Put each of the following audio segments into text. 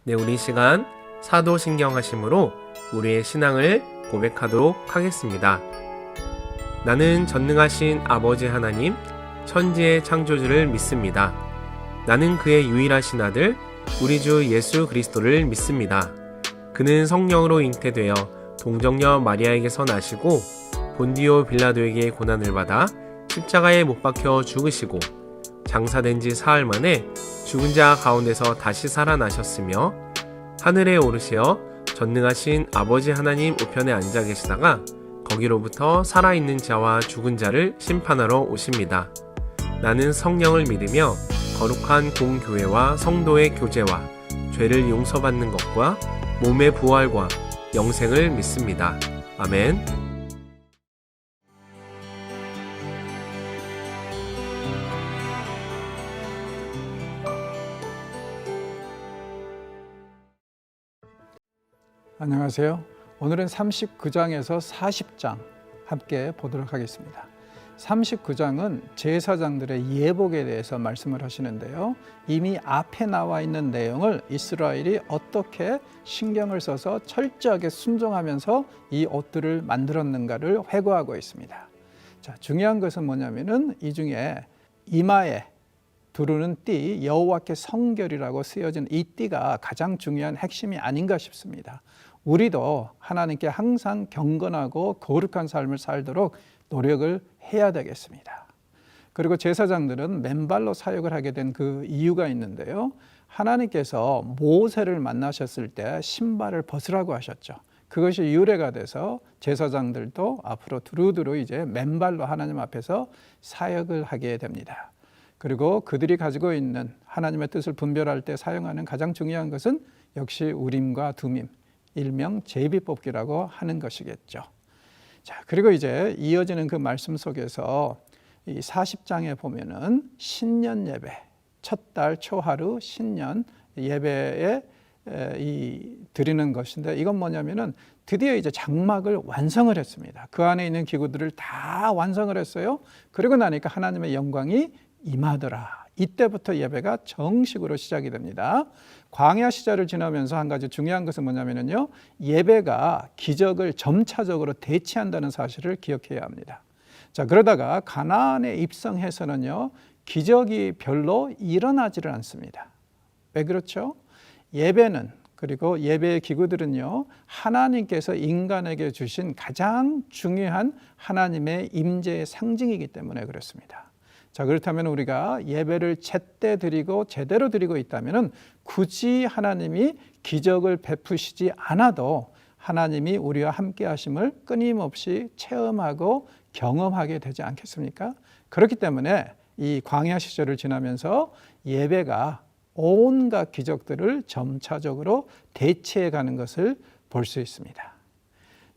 네, 우리 시간 사도신경하심으로 우리의 신앙을 고백하도록 하겠습니다. 나는 전능하신 아버지 하나님, 천지의 창조주를 믿습니다. 나는 그의 유일하신 아들, 우리 주 예수 그리스도를 믿습니다. 그는 성령으로 잉태되어 동정녀 마리아에게서 나시고 본디오 빌라도에게 고난을 받아 십자가에 못 박혀 죽으시고 장사된 지 사흘 만에 죽은 자 가운데서 다시 살아나셨으며 하늘에 오르시어 전능하신 아버지 하나님 우편에 앉아 계시다가 거기로부터 살아있는 자와 죽은 자를 심판하러 오십니다. 나는 성령을 믿으며 거룩한 공교회와 성도의 교제와 죄를 용서받는 것과 몸의 부활과 영생을 믿습니다. 아멘. 안녕하세요. 오늘은 39장에서 40장 함께 보도록 하겠습니다. 39장은 제사장들의 예복에 대해서 말씀을 하시는데요. 이미 앞에 나와 있는 내용을 이스라엘이 어떻게 신경을 써서 철저하게 순종하면서 이 옷들을 만들었는가를 회고하고 있습니다. 자, 중요한 것은 뭐냐면은 이 중에 이마에 두르는 띠, 여호와께 성결이라고 쓰여진 이 띠가 가장 중요한 핵심이 아닌가 싶습니다. 우리도 하나님께 항상 경건하고 거룩한 삶을 살도록 노력을 해야 되겠습니다. 그리고 제사장들은 맨발로 사역을 하게 된 그 이유가 있는데요. 하나님께서 모세를 만나셨을 때 신발을 벗으라고 하셨죠. 그것이 유래가 돼서 제사장들도 앞으로 두루두루 이제 맨발로 하나님 앞에서 사역을 하게 됩니다. 그리고 그들이 가지고 있는 하나님의 뜻을 분별할 때 사용하는 가장 중요한 것은 역시 우림과 두밈, 일명 제비뽑기라고 하는 것이겠죠. 자, 그리고 이제 이어지는 그 말씀 속에서 이 40장에 보면은 신년 예배, 첫 달 초하루 신년 예배에 드리는 것인데, 이건 뭐냐면은 드디어 이제 장막을 완성을 했습니다. 그 안에 있는 기구들을 다 완성을 했어요. 그리고 나니까 하나님의 영광이 임하더라. 이때부터 예배가 정식으로 시작이 됩니다. 광야 시절을 지나면서 한 가지 중요한 것은 뭐냐면요, 예배가 기적을 점차적으로 대체한다는 사실을 기억해야 합니다. 자, 그러다가 가나안에 입성해서는요, 기적이 별로 일어나지를 않습니다. 왜 그렇죠? 예배는, 그리고 예배의 기구들은요, 하나님께서 인간에게 주신 가장 중요한 하나님의 임재의 상징이기 때문에 그렇습니다. 자, 그렇다면 우리가 예배를 제때 드리고 제대로 드리고 있다면 굳이 하나님이 기적을 베푸시지 않아도 하나님이 우리와 함께 하심을 끊임없이 체험하고 경험하게 되지 않겠습니까? 그렇기 때문에 이 광야 시절을 지나면서 예배가 온갖 기적들을 점차적으로 대체해 가는 것을 볼 수 있습니다.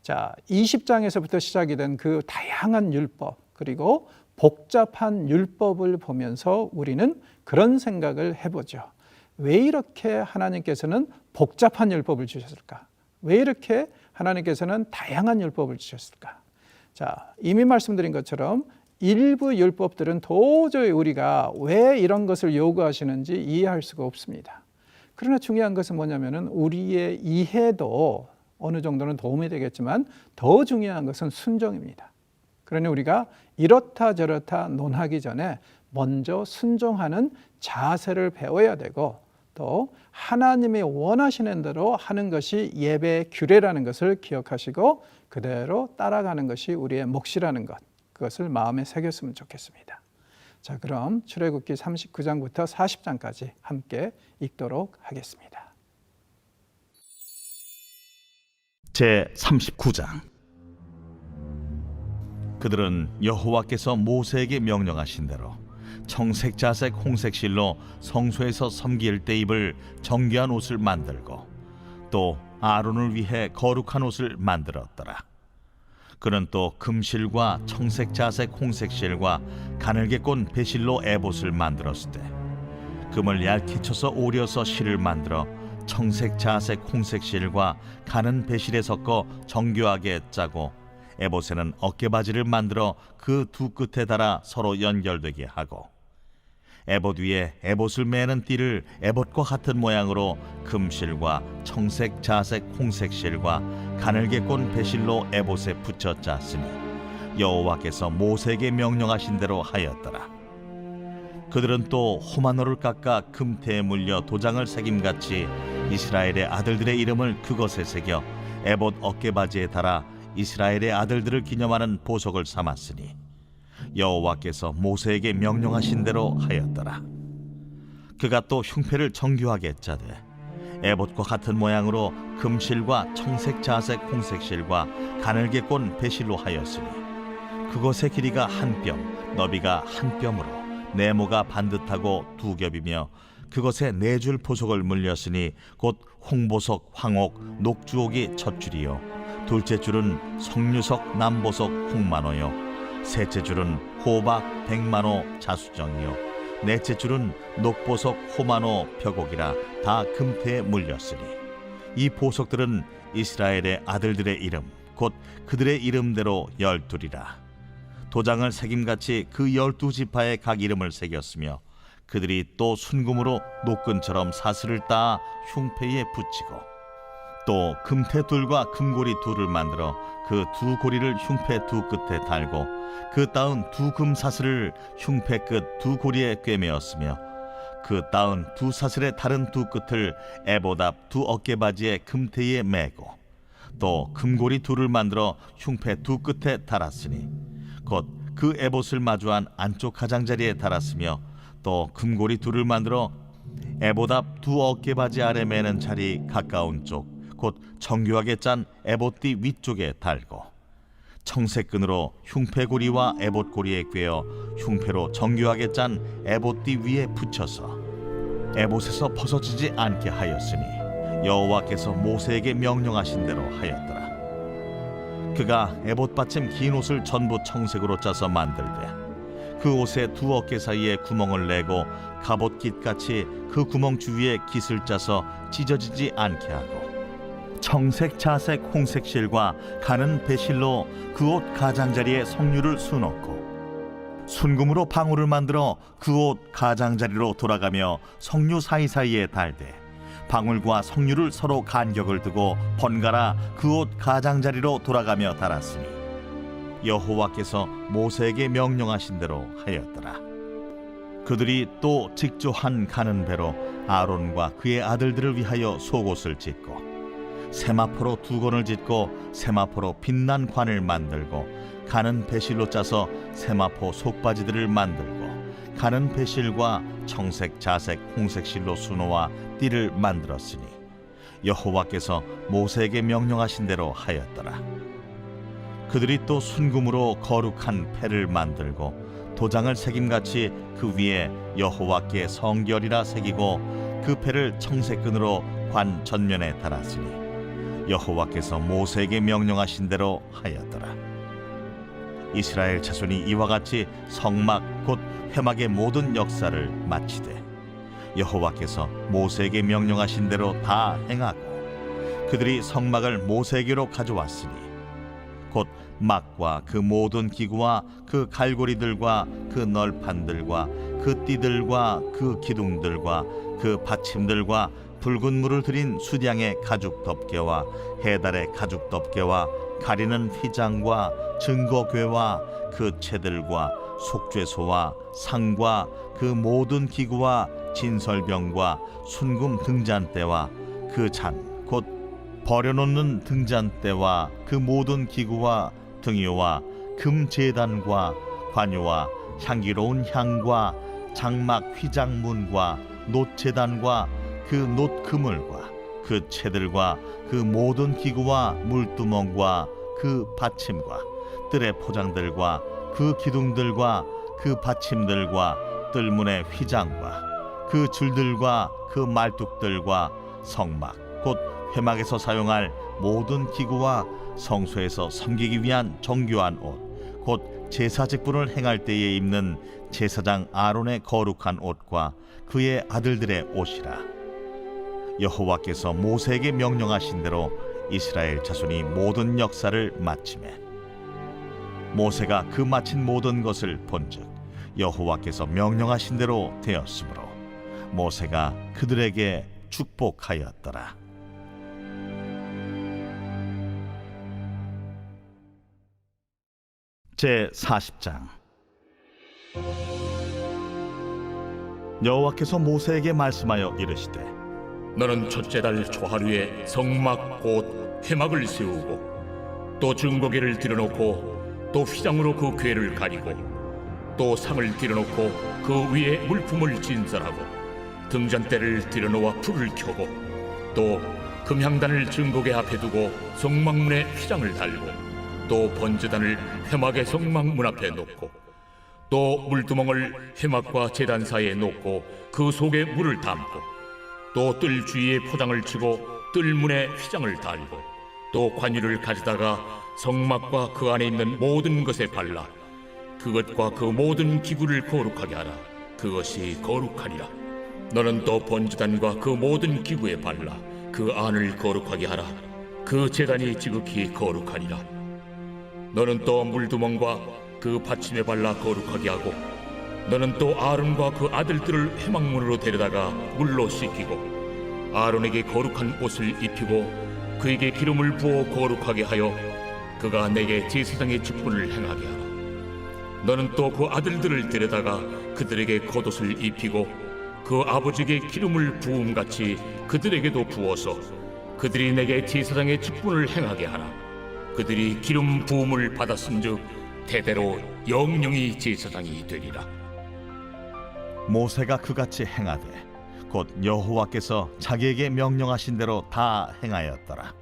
자, 20장에서부터 시작이 된 그 다양한 율법, 그리고 복잡한 율법을 보면서 우리는 그런 생각을 해보죠. 왜 이렇게 하나님께서는 복잡한 율법을 주셨을까? 왜 이렇게 하나님께서는 다양한 율법을 주셨을까? 자, 이미 말씀드린 것처럼 일부 율법들은 도저히 우리가 왜 이런 것을 요구하시는지 이해할 수가 없습니다. 그러나 중요한 것은 뭐냐면은 우리의 이해도 어느 정도는 도움이 되겠지만 더 중요한 것은 순종입니다. 그러니 우리가 이렇다 저렇다 논하기 전에 먼저 순종하는 자세를 배워야 되고, 또 하나님이 원하시는 대로 하는 것이 예배의 규례라는 것을 기억하시고 그대로 따라가는 것이 우리의 몫이라는 것, 그것을 마음에 새겼으면 좋겠습니다. 자, 그럼 출애굽기 39장부터 40장까지 함께 읽도록 하겠습니다. 제 39장. 그들은 여호와께서 모세에게 명령하신 대로 청색자색 홍색실로 성소에서 섬길 때 입을 정결한 옷을 만들고 또 아론을 위해 거룩한 옷을 만들었더라. 그는 또 금실과 청색자색 홍색실과 가늘게 꼰 배실로 에봇을 만들었을 때 금을 얇게 쳐서 오려서 실을 만들어 청색자색 홍색실과 가는 배실에 섞어 정교하게 짜고 에봇에는 어깨바지를 만들어 그 두 끝에 달아 서로 연결되게 하고 에봇 위에 에봇을 매는 띠를 에봇과 같은 모양으로 금실과 청색, 자색, 홍색 실과 가늘게 꼰 배실로 에봇에 붙여 짰으니 여호와께서 모세에게 명령하신 대로 하였더라. 그들은 또 호마노를 깎아 금태에 물려 도장을 새김같이 이스라엘의 아들들의 이름을 그것에 새겨 에봇 어깨바지에 달아 이스라엘의 아들들을 기념하는 보석을 삼았으니 여호와께서 모세에게 명령하신 대로 하였더라. 그가 또 흉패를 정교하게 짜되 에봇과 같은 모양으로 금실과 청색, 자색, 홍색 실과 가늘게 꼰 배실로 하였으니 그것의 길이가 한 뼘, 너비가 한 뼘으로 네모가 반듯하고 두 겹이며 그것에 네 줄 보석을 물렸으니 곧 홍보석, 황옥, 녹주옥이 첫 줄이요 둘째 줄은 석류석, 남보석, 홍만호요 셋째 줄은 호박, 백만호, 자수정이요 넷째 줄은 녹보석, 호만호, 벽옥이라 다 금태에 물렸으니 이 보석들은 이스라엘의 아들들의 이름 곧 그들의 이름대로 12이라. 도장을 새김같이 그 12지파의 각 이름을 새겼으며 그들이 또 순금으로 노끈처럼 사슬을 따 흉패에 붙이고 또 금태 둘과 금고리 둘을 만들어 그 두 고리를 흉패 두 끝에 달고 그 따은 두 금사슬을 흉패 끝 두 고리에 꿰매었으며 그 따은 두 사슬의 다른 두 끝을 에봇 앞 두 어깨바지의 금태에 매고 또 금고리 둘을 만들어 흉패 두 끝에 달았으니 곧 그 에봇을 마주한 안쪽 가장자리에 달았으며 또 금고리 둘을 만들어 에봇 앞 두 어깨바지 아래 매는 자리 가까운 쪽 곧 정교하게 짠 에봇띠 위쪽에 달고 청색끈으로 흉패고리와 에봇고리에 꿰어 흉패로 정교하게 짠 에봇띠 위에 붙여서 에봇에서 벗어지지 않게 하였으니 여호와께서 모세에게 명령하신 대로 하였더라. 그가 에봇 받침 긴 옷을 전부 청색으로 짜서 만들되 그 옷의 두 어깨 사이에 구멍을 내고 갑옷깃같이 그 구멍 주위에 깃을 짜서 찢어지지 않게 하고 청색, 자색, 홍색 실과 가는 배실로 그 옷 가장자리에 석류를 수놓고 순금으로 방울을 만들어 그 옷 가장자리로 돌아가며 석류 사이사이에 달되 방울과 석류를 서로 간격을 두고 번갈아 그 옷 가장자리로 돌아가며 달았으니 여호와께서 모세에게 명령하신 대로 하였더라. 그들이 또 직조한 가는 배로 아론과 그의 아들들을 위하여 속옷을 짓고 세마포로 두 건을 짓고 세마포로 빛난 관을 만들고 가는 배실로 짜서 세마포 속바지들을 만들고 가는 배실과 청색, 자색, 홍색 실로 수놓아 띠를 만들었으니 여호와께서 모세에게 명령하신 대로 하였더라. 그들이 또 순금으로 거룩한 패를 만들고 도장을 새김같이 그 위에 여호와께 성결이라 새기고 그 패를 청색끈으로 관 전면에 달았으니 여호와께서 모세에게 명령하신 대로 하였더라. 이스라엘 자손이 이와 같이 성막 곧 회막의 모든 역사를 마치되 여호와께서 모세에게 명령하신 대로 다 행하고 그들이 성막을 모세에게로 가져왔으니 곧 막과 그 모든 기구와 그 갈고리들과 그 널판들과 그 띠들과 그 기둥들과 그 받침들과 붉은 물을 들인 수량의 가죽 덮개와 해달의 가죽 덮개와 가리는 휘장과 증거궤와 그 채들과 속죄소와 상과 그 모든 기구와 진설병과 순금 등잔대와 그 잔 곧 버려놓는 등잔대와 그 모든 기구와 등유와 금제단과 관유와 향기로운 향과 장막 휘장문과 놋제단과 그 놋그물과 그 채들과 그 모든 기구와 물두멍과 그 받침과 뜰의 포장들과 그 기둥들과 그 받침들과 뜰문의 휘장과 그 줄들과 그 말뚝들과 성막 곧 회막에서 사용할 모든 기구와 성소에서 섬기기 위한 정교한 옷 곧 제사 직분을 행할 때에 입는 제사장 아론의 거룩한 옷과 그의 아들들의 옷이라. 여호와께서 모세에게 명령하신 대로 이스라엘 자손이 모든 역사를 마치매 모세가 그 마친 모든 것을 본즉 여호와께서 명령하신 대로 되었으므로 모세가 그들에게 축복하였더라. 제 40장. 여호와께서 모세에게 말씀하여 이르시되 너는 첫째 달 초하루에 성막 곧 회막을 세우고 또 증거궤를 들여놓고 또 휘장으로 그 궤를 가리고 또 상을 들여놓고 그 위에 물품을 진설하고 등잔대를 들여놓아 불을 켜고 또 금향단을 증거궤 앞에 두고 성막문에 휘장을 달고 또 번제단을 회막의 성막문 앞에 놓고 또 물두멍을 회막과 제단 사이에 놓고 그 속에 물을 담고 또 뜰 주위에 포장을 치고 뜰문에 휘장을 달고 또 관유를 가져다가 성막과 그 안에 있는 모든 것에 발라 그것과 그 모든 기구를 거룩하게 하라. 그것이 거룩하니라. 너는 또 번제단과 그 모든 기구에 발라 그 안을 거룩하게 하라. 그 제단이 지극히 거룩하니라. 너는 또 물두멍과 그 받침에 발라 거룩하게 하고 너는 또 아론과 그 아들들을 회막문으로 데려다가 물로 씻기고 아론에게 거룩한 옷을 입히고 그에게 기름을 부어 거룩하게 하여 그가 내게 제사장의 직분을 행하게 하라. 너는 또 그 아들들을 데려다가 그들에게 겉옷을 입히고 그 아버지에게 기름을 부음같이 그들에게도 부어서 그들이 내게 제사장의 직분을 행하게 하라. 그들이 기름 부음을 받았은즉 대대로 영영이 제사장이 되리라. 모세가 그같이 행하되 곧 여호와께서 자기에게 명령하신 대로 다 행하였더라.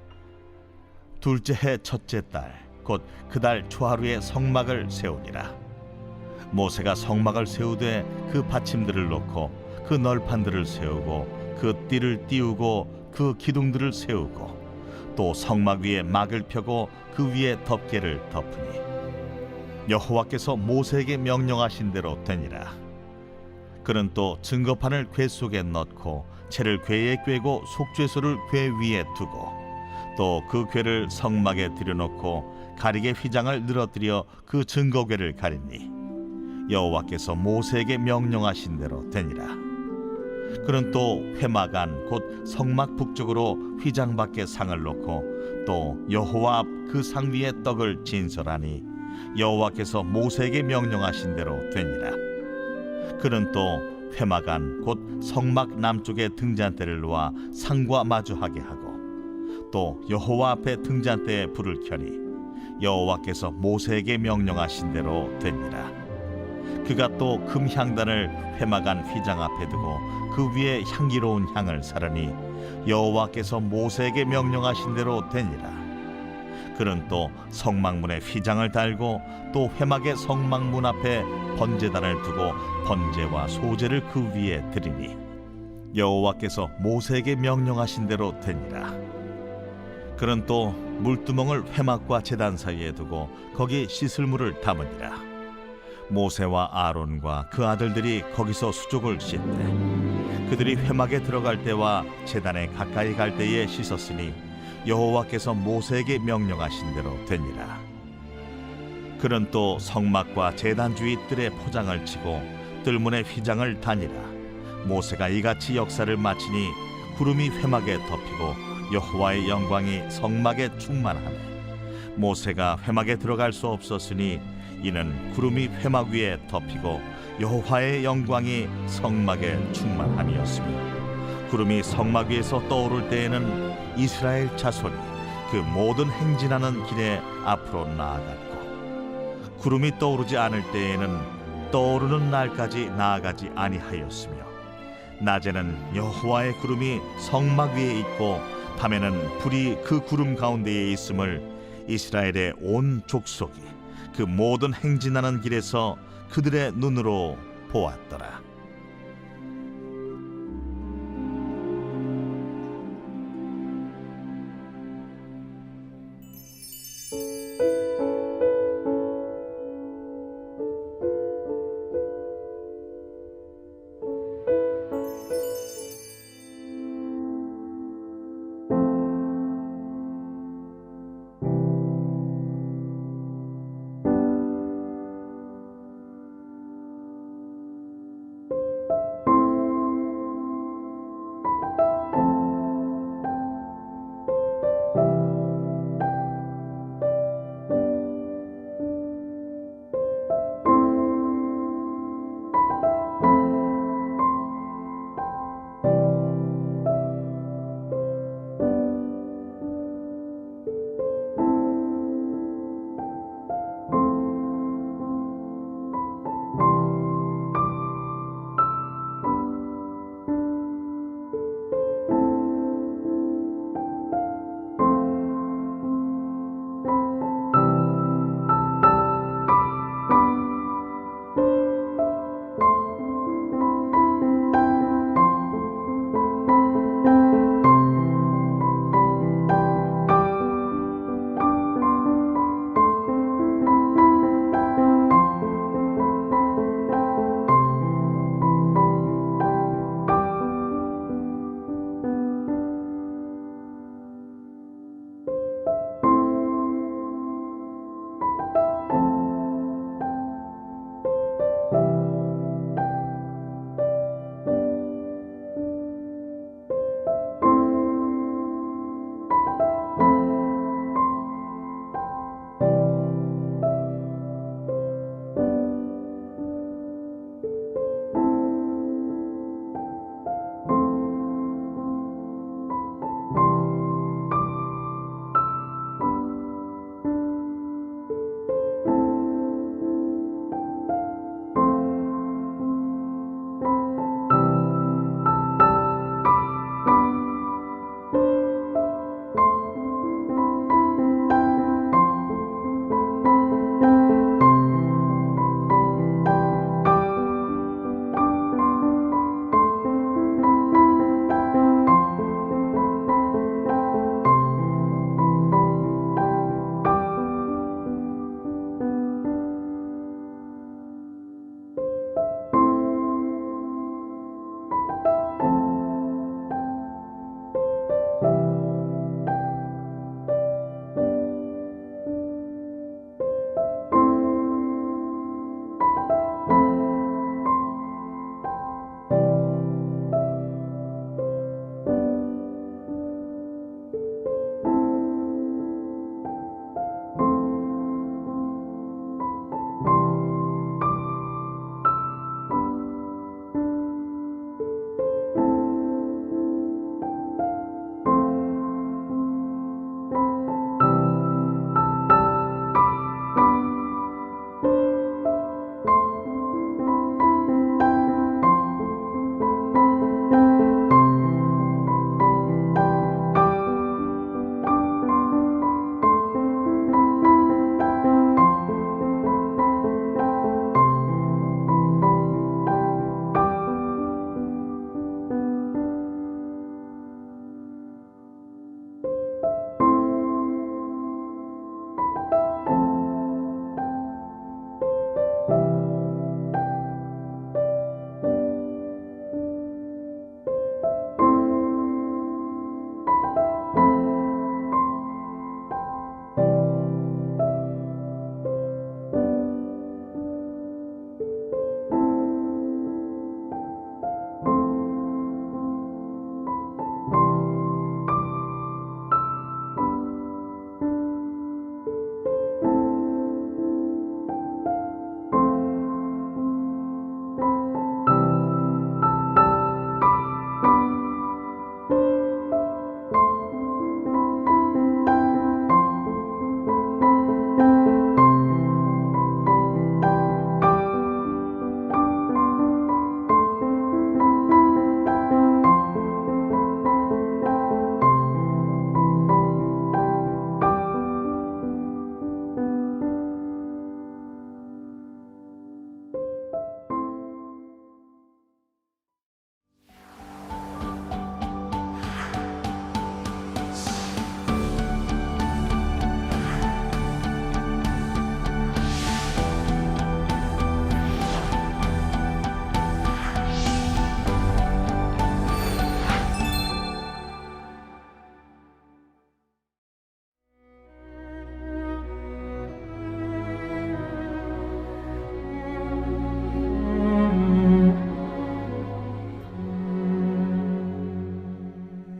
둘째 해 첫째 달 곧 그 달 초하루에 성막을 세우니라. 모세가 성막을 세우되 그 받침들을 놓고 그 널판들을 세우고 그 띠를 띄우고 그 기둥들을 세우고 또 성막 위에 막을 펴고 그 위에 덮개를 덮으니 여호와께서 모세에게 명령하신 대로 되니라. 그는 또 증거판을 궤 속에 넣고 채를 궤에 꿰고 속죄소를 궤 위에 두고 또 그 궤를 성막에 들여놓고 가리개 휘장을 늘어뜨려 그 증거궤를 가리니 여호와께서 모세에게 명령하신 대로 되니라. 그는 또 회막 안 곧 성막 북쪽으로 휘장 밖에 상을 놓고 또 여호와 앞 그 상 위에 떡을 진설하니 여호와께서 모세에게 명령하신 대로 되니라. 그는 또 회막 안 곧 성막 남쪽에 등잔대를 놓아 상과 마주하게 하고 또 여호와 앞에 등잔대에 불을 켜니 여호와께서 모세에게 명령하신 대로 되니라. 그가 또 금향단을 회막 안 휘장 앞에 두고 그 위에 향기로운 향을 사르니 여호와께서 모세에게 명령하신 대로 되니라. 그는 또 성막문에 휘장을 달고 또 회막의 성막문 앞에 번제단을 두고 번제와 소제를 그 위에 드리니 여호와께서 모세에게 명령하신 대로 되니라. 그는 또 물두멍을 회막과 제단 사이에 두고 거기 씻을 물을 담으니라. 모세와 아론과 그 아들들이 거기서 수족을 씻되 그들이 회막에 들어갈 때와 제단에 가까이 갈 때에 씻었으니 여호와께서 모세에게 명령하신 대로 되니라. 그는 또 성막과 제단 주위 뜰에 포장을 치고 뜰문에 휘장을 다니라. 모세가 이같이 역사를 마치니 구름이 회막에 덮이고 여호와의 영광이 성막에 충만하매 모세가 회막에 들어갈 수 없었으니 이는 구름이 회막 위에 덮이고 여호와의 영광이 성막에 충만함이었으며 구름이 성막 위에서 떠오를 때에는 이스라엘 자손이 그 모든 행진하는 길에 앞으로 나아갔고 구름이 떠오르지 않을 때에는 떠오르는 날까지 나아가지 아니하였으며 낮에는 여호와의 구름이 성막 위에 있고 밤에는 불이 그 구름 가운데에 있음을 이스라엘의 온 족속이 그 모든 행진하는 길에서 그들의 눈으로 보았더라.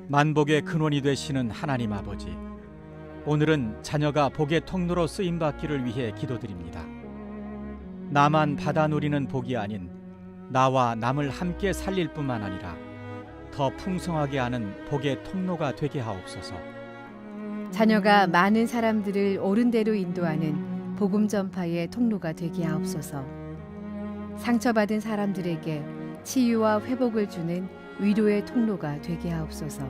만복의 근원이 되시는 하나님 아버지, 오늘은 자녀가 복의 통로로 쓰임받기를 위해 기도드립니다. 나만 받아 누리는 복이 아닌 나와 남을 함께 살릴 뿐만 아니라 더 풍성하게 하는 복의 통로가 되게 하옵소서. 자녀가 많은 사람들을 옳은 대로 인도하는 복음 전파의 통로가 되게 하옵소서. 상처받은 사람들에게 치유와 회복을 주는 위로의 통로가 되게 하옵소서.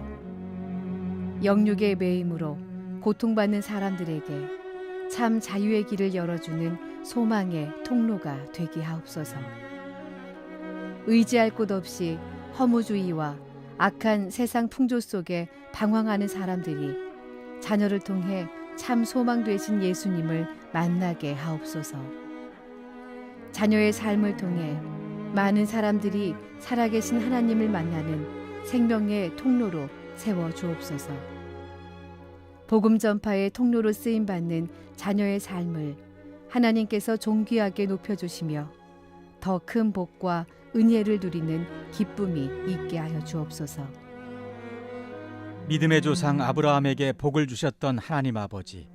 영육의 매임으로 고통받는 사람들에게 참 자유의 길을 열어주는 소망의 통로가 되게 하옵소서. 의지할 곳 없이 허무주의와 악한 세상 풍조 속에 방황하는 사람들이 자녀를 통해 참 소망 되신 예수님을 만나게 하옵소서. 자녀의 삶을 통해 많은 사람들이 살아계신 하나님을 만나는 생명의 통로로 세워 주옵소서. 복음 전파의 통로로 쓰임 받는 자녀의 삶을 하나님께서 존귀하게 높여주시며 더 큰 복과 은혜를 누리는 기쁨이 있게 하여 주옵소서. 믿음의 조상 아브라함에게 복을 주셨던 하나님 아버지,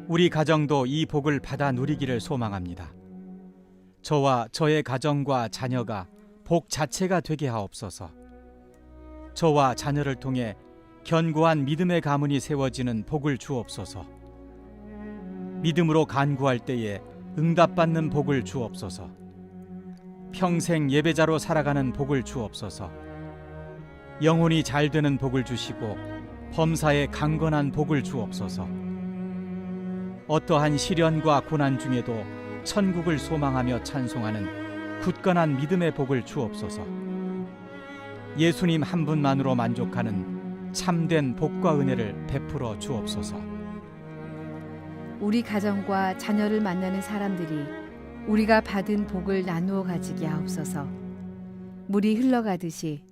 우리 가정도 이 복을 받아 누리기를 소망합니다. 저와 저의 가정과 자녀가 복 자체가 되게 하옵소서. 저와 자녀를 통해 견고한 믿음의 가문이 세워지는 복을 주옵소서. 믿음으로 간구할 때에 응답받는 복을 주옵소서. 평생 예배자로 살아가는 복을 주옵소서. 영혼이 잘 되는 복을 주시고 범사에 강건한 복을 주옵소서. 어떠한 시련과 고난 중에도 천국을 소망하며 찬송하는 굳건한 믿음의 복을 주옵소서. 예수님 한 분만으로 만족하는 참된 복과 은혜를 베풀어 주옵소서. 우리 가정과 자녀를 만나는 사람들이 우리가 받은 복을 나누어 가지게 하옵소서. 물이 흘러가듯이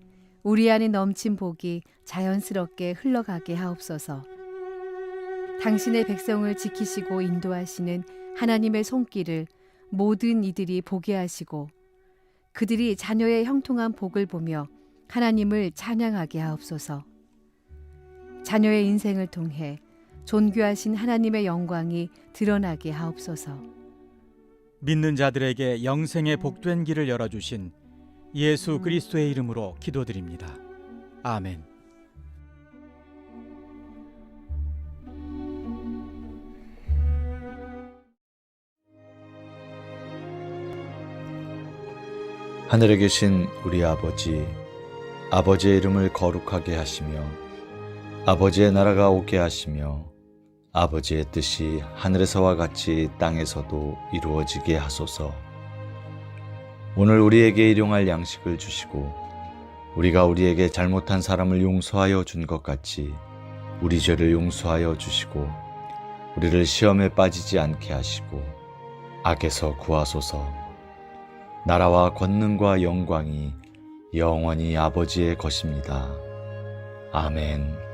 우리 안에 넘친 복이 자연스럽게 흘러가게 하옵소서. 당신의 백성을 지키시고 인도하시는 하나님의 손길을 모든 이들이 보게 하시고 그들이 자녀의 형통한 복을 보며 하나님을 찬양하게 하옵소서. 자녀의 인생을 통해 존귀하신 하나님의 영광이 드러나게 하옵소서. 믿는 자들에게 영생의 복된 길을 열어주신 예수 그리스도의 이름으로 기도드립니다. 아멘. 하늘에 계신 우리 아버지, 아버지의 이름을 거룩하게 하시며 아버지의 나라가 오게 하시며 아버지의 뜻이 하늘에서와 같이 땅에서도 이루어지게 하소서. 오늘 우리에게 일용할 양식을 주시고 우리가 우리에게 잘못한 사람을 용서하여 준 것 같이 우리 죄를 용서하여 주시고 우리를 시험에 빠지지 않게 하시고 악에서 구하소서. 나라와 권능과 영광이 영원히 아버지의 것입니다. 아멘.